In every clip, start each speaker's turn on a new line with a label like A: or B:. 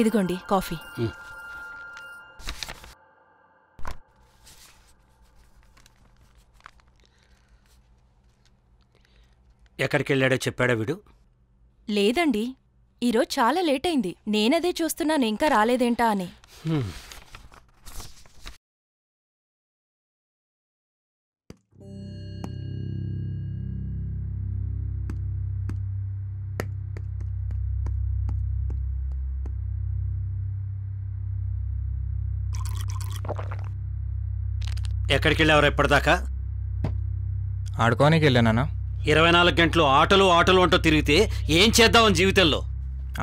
A: ఇదిగోండి కాఫీ.
B: ఎక్కడికెళ్ళాడో చెప్పాడా వీడు?
A: లేదండి, ఈరోజు చాలా లేట్ అయింది. నేనదే చూస్తున్నాను ఇంకా రాలేదేంటా అని.
B: ఎక్కడికెళ్ళావరా ఇప్పటిదాకా?
C: ఆడుకోనికి వెళ్ళానా?
B: 24 గంటలు ఆటలు ఆటలు అంటూ తిరిగితే ఏం చేద్దామని జీవితంలో?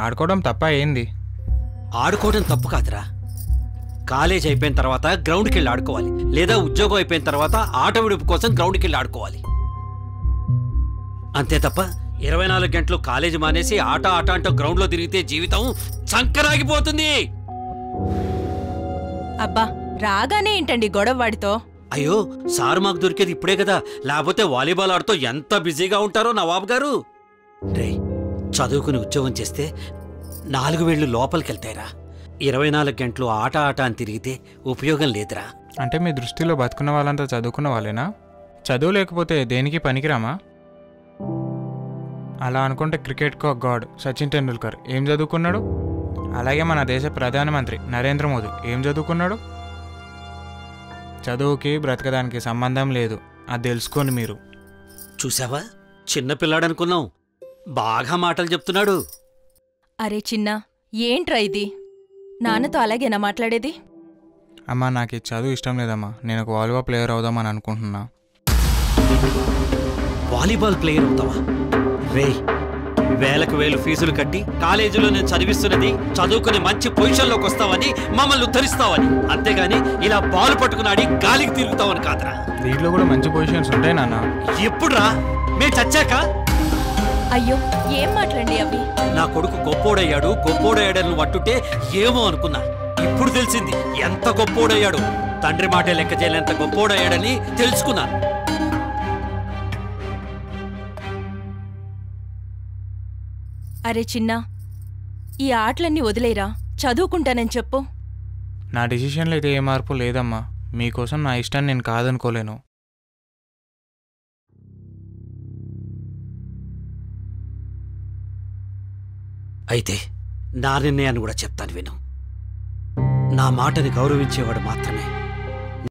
C: ఆడుకోవడం తప్ప ఏంది?
B: ఆడుకోవడం తప్పు కాదురా. కాలేజ్ అయిపోయిన తర్వాత గ్రౌండ్కి వెళ్ళి ఆడుకోవాలి, లేదా ఉద్యోగం అయిపోయిన తర్వాత ఆట విడుపు కోసం గ్రౌండ్కి వెళ్ళి ఆడుకోవాలి. అంతే తప్ప 24 గంటలు కాలేజీ మానేసి ఆట ఆట అంటూ గ్రౌండ్లో తిరిగితే జీవితం చంకరాగిపోతుంది.
A: అబ్బా, రాగానే ఏంటండి గొడవ వాడితో?
B: అయ్యో, సారు మాకు దొరికేది ఇప్పుడే కదా, లేకపోతే వాలీబాల్ ఆడుతూ ఎంత బిజీగా ఉంటారో నవాబు గారు. రే, చదువుకుని ఉద్యోగం చేస్తే 4 వేళ్లు లోపలికెళ్తాయిరా. 24 గంటలు ఆట ఆట అని తిరిగితే ఉపయోగం లేదురా.
C: అంటే మీ దృష్టిలో బతుకున్న వాళ్ళంతా చదువుకున్న వాళ్ళేనా? చదువు లేకపోతే దేనికి పనికిరామా? అలా అనుకుంటే క్రికెట్కో గాడ్ సచిన్ టెండూల్కర్ ఏం చదువుకున్నాడు? అలాగే మన దేశ ప్రధానమంత్రి నరేంద్ర మోదీ ఏం చదువుకున్నాడు? చదువుకి బ్రతకడానికి సంబంధం లేదు, అది తెలుసుకోండి మీరు.
B: చూసావా, చిన్నపిల్లాడనుకున్నాం, బాగా మాటలు చెప్తున్నాడు.
A: అరే చిన్నా, ఏంట్రా ఇది? నాన్నతో అలాగేనా మాట్లాడేది?
C: అమ్మా, నాకు ఈ చదువు ఇష్టం లేదమ్మా. నేను ఒక వాలీబాల్ ప్లేయర్ అవుదామని అనుకుంటున్నా.
B: వాలీబాల్ ప్లేయర్ అవుతావా? రే, వేలకు వేలు ఫీజులు కట్టి కాలేజీలో నేను చదివిస్తున్నది చదువుకుని మంచి పొజిషన్లోకి వస్తావని, మమ్మల్ని ఉద్ధరిస్తావని, అంతేగాని ఇలా బాల్ పట్టుకున్నాడి గాలికి తిరుగుతావని కాదురా.
C: దీంట్లో కూడా మంచి పొజిషన్స్ ఉంటాయి నాన్న.
B: ఎప్పుడురా? మేము చచ్చాక?
A: అయ్యో, ఏం మాట్లాడండి అవి?
B: నా కొడుకు గొప్పోడయ్యాడని నువ్వు అంటుంటే ఏమో అనుకున్నా. ఇప్పుడు తెలిసింది ఎంత గొప్పోడయ్యాడు. తండ్రి మాటే లెక్క చేయలేంత గొప్పోడయ్యాడని తెలుసుకున్నా.
A: అరే చిన్నా, ఈ ఆటలన్నీ వదిలేరా, చదువుకుంటానని చెప్పు.
C: నా డిసిషన్లో అయితే ఏ మార్పు లేదమ్మా. మీకోసం నా ఇష్టాన్ని నేను కాదనుకోలేను.
B: అయితే నా నిర్ణయాన్ని కూడా చెప్తాను విను. నా మాటని గౌరవించేవాడు మాత్రమే